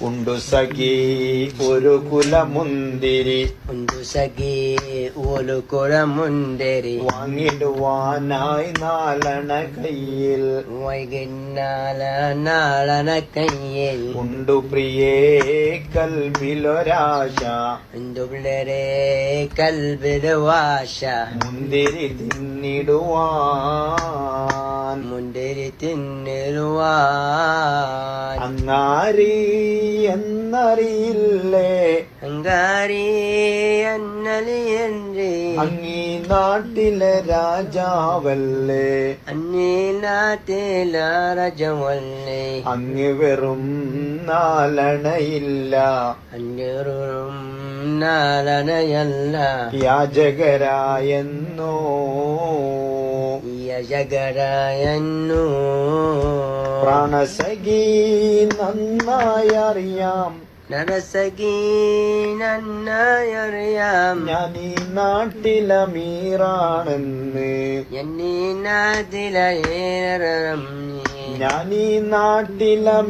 ഉണ്ടു സഖി ഒരു കുലമുന്തിരി വാങ്ങിടുവാനായി നാലണ കയ്യിൽ ഉണ്ടു പ്രിയേ കൽബിലൊരാശ മുന്തിരി തിന്നിടുവാൻ അങ്ങാരി എന്നറിയില്ലേ അങ്ങീ നാട്ടിലെ രാജാവല്ലേ അങ്ങ് വെറും നാലണയില്ല യാചകരായെന്നോ പ്രാണസഖി നന്നായി അറിയാം ഞാൻ ഈ നാട്ടിലമീറാണെന്ന് ഞാൻ ഈ നാട്ടിലമീറാണെന്ന്